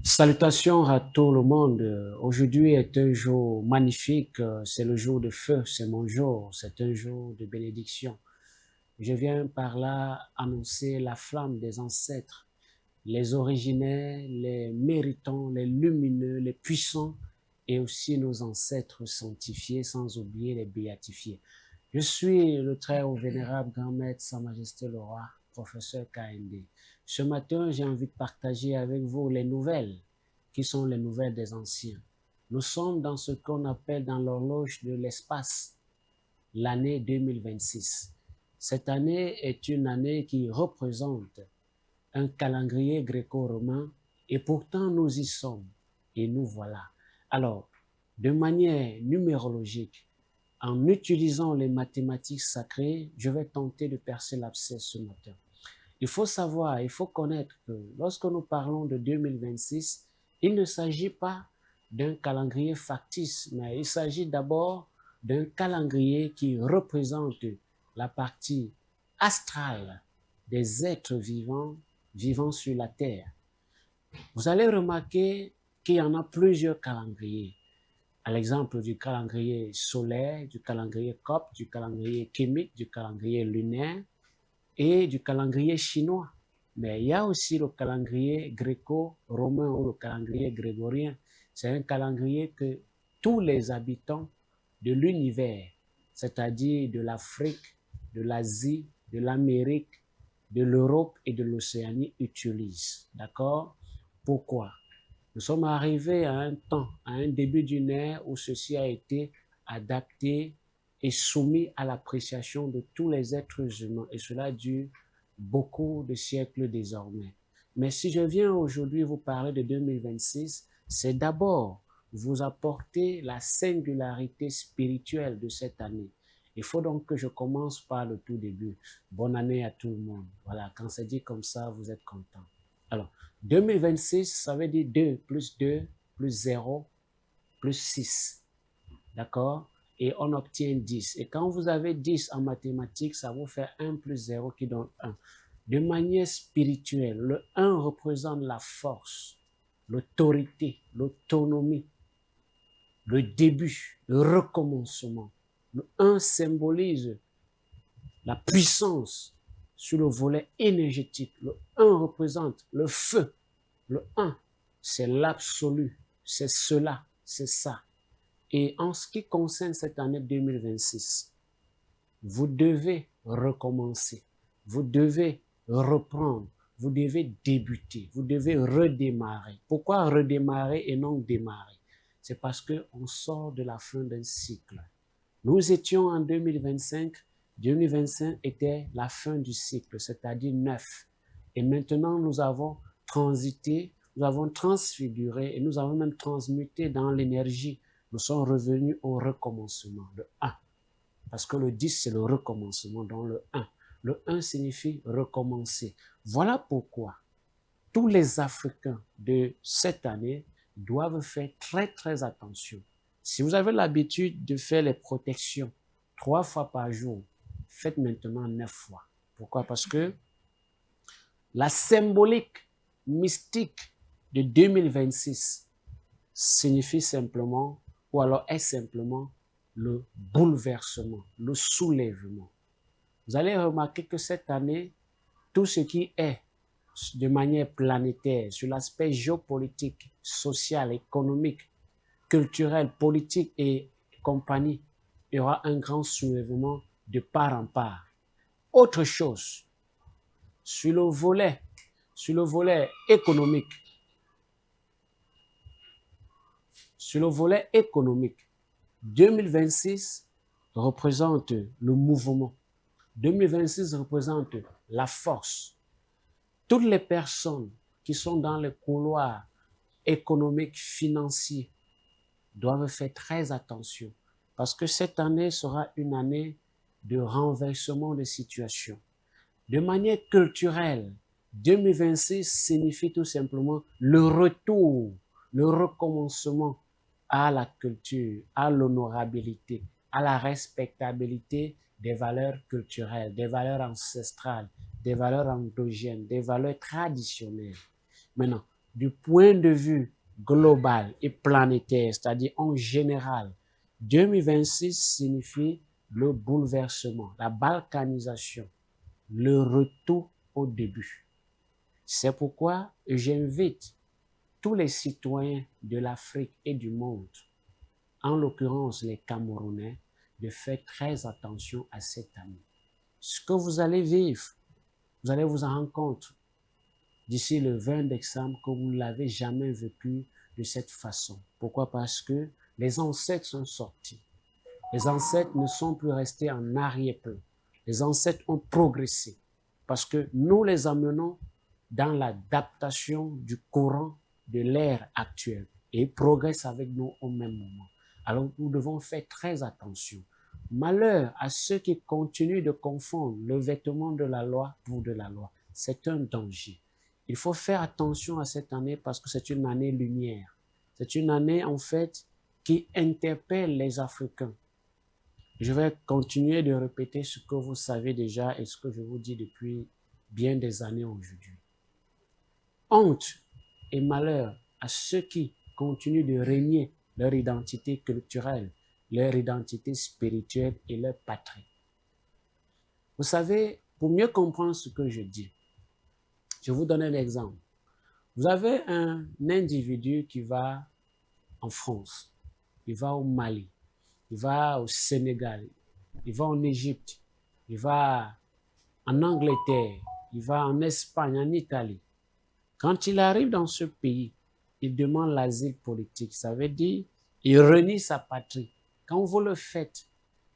Salutations à tout le monde. Aujourd'hui est un jour magnifique. C'est le jour de feu. C'est mon jour. C'est un jour de bénédiction. Je viens par là annoncer la flamme des ancêtres, les originaires, les méritants, les lumineux, les puissants et aussi nos ancêtres sanctifiés, sans oublier les béatifiés. Je suis le très haut vénérable grand maître Sa Majesté le Roi, professeur KND. Ce matin, j'ai envie de partager avec vous les nouvelles, qui sont les nouvelles des anciens. Nous sommes dans ce qu'on appelle dans l'horloge de l'espace, l'année 2026. Cette année est une année qui représente un calendrier gréco-romain et pourtant nous y sommes et nous voilà. Alors, de manière numérologique, en utilisant les mathématiques sacrées, je vais tenter de percer l'abcès ce matin. Il faut savoir, il faut connaître que lorsque nous parlons de 2026, il ne s'agit pas d'un calendrier factice, mais il s'agit d'abord d'un calendrier qui représente la partie astrale des êtres vivant sur la Terre. Vous allez remarquer qu'il y en a plusieurs calendriers. À l'exemple du calendrier solaire, du calendrier COP, du calendrier chimique, du calendrier lunaire et du calendrier chinois. Mais il y a aussi le calendrier gréco-romain ou le calendrier grégorien. C'est un calendrier que tous les habitants de l'univers, c'est-à-dire de l'Afrique, de l'Asie, de l'Amérique, de l'Europe et de l'Océanie utilisent. D'accord? Pourquoi? Nous sommes arrivés à un temps, à un début d'une ère où ceci a été adapté et soumis à l'appréciation de tous les êtres humains. Et cela dure beaucoup de siècles désormais. Mais si je viens aujourd'hui vous parler de 2026, c'est d'abord vous apporter la singularité spirituelle de cette année. Il faut donc que je commence par le tout début. Bonne année à tout le monde. Voilà, quand c'est dit comme ça, vous êtes content. Alors, 2026, ça veut dire 2 plus 2 plus 0 plus 6. D'accord? Et on obtient 10. Et quand vous avez 10 en mathématiques, ça vous fait 1 plus 0 qui donne 1. De manière spirituelle, le 1 représente la force, l'autorité, l'autonomie, le début, le recommencement. Le 1 symbolise la puissance sur le volet énergétique. Le 1 représente le feu. Le 1, c'est l'absolu, c'est cela, c'est ça. Et en ce qui concerne cette année 2026, vous devez recommencer, vous devez reprendre, vous devez débuter, vous devez redémarrer. Pourquoi redémarrer et non démarrer? C'est parce qu'on sort de la fin d'un cycle. Nous étions en 2025, 2025 était la fin du cycle, c'est-à-dire 9. Et maintenant, nous avons transité, nous avons transfiguré et nous avons même transmuté dans l'énergie. Nous sommes revenus au recommencement, le 1. Parce que le 10, c'est le recommencement, donc le 1. Le 1 signifie recommencer. Voilà pourquoi tous les Africains de cette année doivent faire très, très attention. Si vous avez l'habitude de faire les protections 3 fois par jour, faites maintenant 9 fois. Pourquoi? Parce que la symbolique mystique de 2026 signifie simplement, ou alors est simplement le bouleversement, le soulèvement. Vous allez remarquer que cette année, tout ce qui est de manière planétaire, sur l'aspect géopolitique, social, économique, culturel, politique et compagnie, il y aura un grand soulèvement de part en part. Autre chose, sur le volet économique, sur le volet économique, 2026 représente le mouvement. 2026 représente la force. Toutes les personnes qui sont dans les couloirs économiques, financiers, doivent faire très attention parce que cette année sera une année de renversement de situation. De manière culturelle, 2026 signifie tout simplement le retour, le recommencement à la culture, à l'honorabilité, à la respectabilité des valeurs culturelles, des valeurs ancestrales, des valeurs endogènes, des valeurs traditionnelles. Maintenant, du point de vue global et planétaire, c'est-à-dire en général, 2026 signifie le bouleversement, la balkanisation, le retour au début. C'est pourquoi j'invite tous les citoyens de l'Afrique et du monde, en l'occurrence les Camerounais, de faire très attention à cette année. Ce que vous allez vivre, vous allez vous en rendre compte d'ici le 20 décembre que vous ne l'avez jamais vécu de cette façon. Pourquoi? Parce que les ancêtres sont sortis. Les ancêtres ne sont plus restés en arrière-plan. Les ancêtres ont progressé parce que nous les amenons dans l'adaptation du courant de l'ère actuelle et ils progressent avec nous au même moment. Alors nous devons faire très attention. Malheur à ceux qui continuent de confondre le vêtement de la loi pour de la loi. C'est un danger. Il faut faire attention à cette année parce que c'est une année lumière. C'est une année en fait qui interpelle les Africains. Je vais continuer de répéter ce que vous savez déjà et ce que je vous dis depuis bien des années aujourd'hui. Honte et malheur à ceux qui continuent de régner leur identité culturelle, leur identité spirituelle et leur patrie. Vous savez, pour mieux comprendre ce que je dis, je vous donne un exemple. Vous avez un individu qui va en France, il va au Mali, il va au Sénégal, il va en Égypte, il va en Angleterre, il va en Espagne, en Italie. Quand il arrive dans ce pays, il demande l'asile politique. Ça veut dire il renie sa patrie. Quand vous le faites,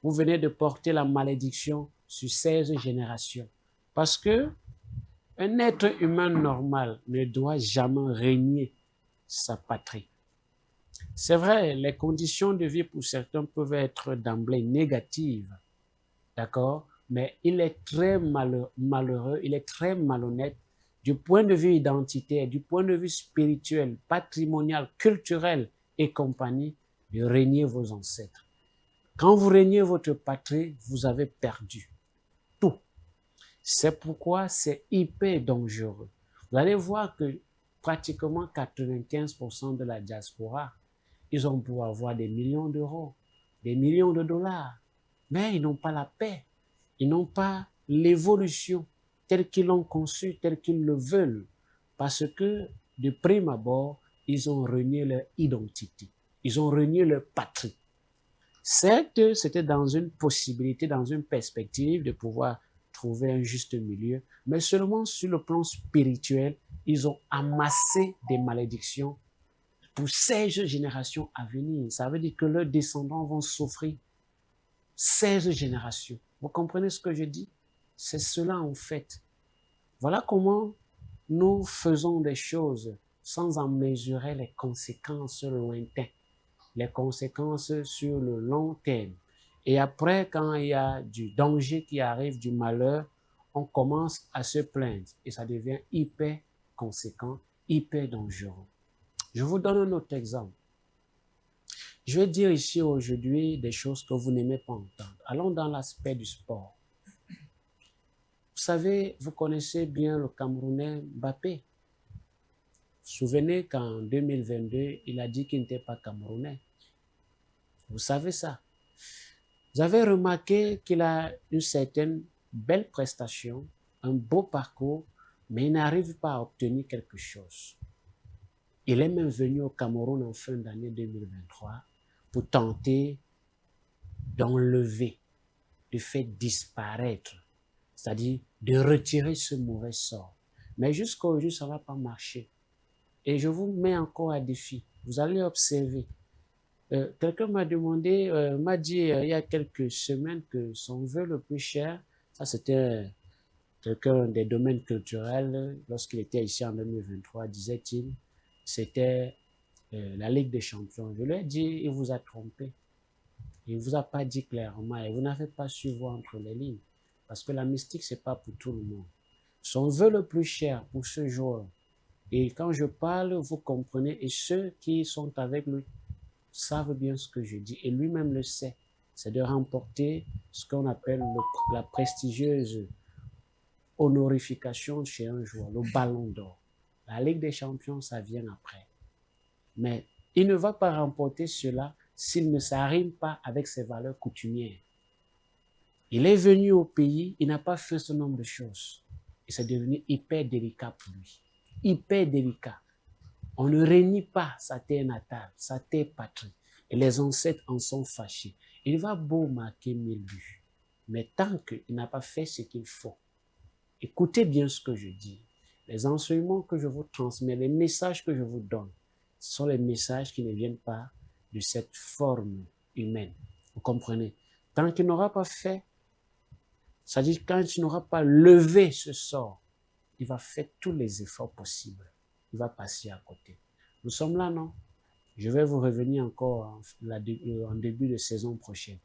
vous venez de porter la malédiction sur 16 générations. Parce que un être humain normal ne doit jamais renier sa patrie. C'est vrai, les conditions de vie pour certains peuvent être d'emblée négatives, d'accord? Mais il est très malheureux, il est très malhonnête du point de vue identitaire, du point de vue spirituel, patrimonial, culturel et compagnie, de régner vos ancêtres. Quand vous régnez votre patrie, vous avez perdu tout. C'est pourquoi c'est hyper dangereux. Vous allez voir que pratiquement 95% de la diaspora, ils ont pu avoir des millions d'euros, des millions de dollars, mais ils n'ont pas la paix. Ils n'ont pas l'évolution telle qu'ils l'ont conçue, telle qu'ils le veulent, parce que de prime abord, ils ont renié leur identité, ils ont renié leur patrie. Certes, c'était dans une possibilité, dans une perspective de pouvoir trouver un juste milieu, mais seulement sur le plan spirituel, ils ont amassé des malédictions pour 16 générations à venir. Ça veut dire que leurs descendants vont souffrir 16 générations. Vous comprenez ce que je dis? C'est cela en fait. Voilà comment nous faisons des choses sans en mesurer les conséquences lointaines, les conséquences sur le long terme. Et après, quand il y a du danger qui arrive, du malheur, on commence à se plaindre et ça devient hyper conséquent, hyper dangereux. Je vous donne un autre exemple. Je vais dire ici aujourd'hui des choses que vous n'aimez pas entendre. Allons dans l'aspect du sport. Vous savez, vous connaissez bien le Camerounais Mbappé. Vous vous souvenez qu'en 2022, il a dit qu'il n'était pas Camerounais. Vous savez ça. Vous avez remarqué qu'il a une certaine belle prestation, un beau parcours, mais il n'arrive pas à obtenir quelque chose. Il est même venu au Cameroun en fin d'année 2023 pour tenter d'enlever, de faire disparaître, c'est-à-dire de retirer ce mauvais sort. Mais jusqu'à aujourd'hui, ça ne va pas marcher. Et je vous mets encore à défi. Vous allez observer. Quelqu'un m'a demandé, m'a dit il y a quelques semaines que son vœu le plus cher, ça c'était quelqu'un des domaines culturels, lorsqu'il était ici en 2023, disait-il, c'était la Ligue des Champions. Je lui ai dit, il vous a trompé. Il ne vous a pas dit clairement et vous n'avez pas su voir entre les lignes. Parce que la mystique, ce n'est pas pour tout le monde. Son vœu le plus cher pour ce joueur, et quand je parle, vous comprenez, et ceux qui sont avec lui savent bien ce que je dis, et lui-même le sait, c'est de remporter ce qu'on appelle la prestigieuse honorification chez un joueur, le ballon d'or. La Ligue des Champions, ça vient après. Mais il ne va pas remporter cela s'il ne s'arrime pas avec ses valeurs coutumières. Il est venu au pays, il n'a pas fait ce nombre de choses. Et c'est devenu hyper délicat pour lui. Hyper délicat. On ne renie pas sa terre natale, sa terre patrie. Et les ancêtres en sont fâchés. Il va beau marquer 1000 buts. Mais tant qu'il n'a pas fait ce qu'il faut, écoutez bien ce que je dis. Les enseignements que je vous transmets, les messages que je vous donne, ce sont les messages qui ne viennent pas de cette forme humaine. Vous comprenez? Tant qu'il n'aura pas fait, c'est-à-dire quand il n'aura pas levé ce sort, il va faire tous les efforts possibles. Il va passer à côté. Nous sommes là, non? Je vais vous revenir encore en début de saison prochaine.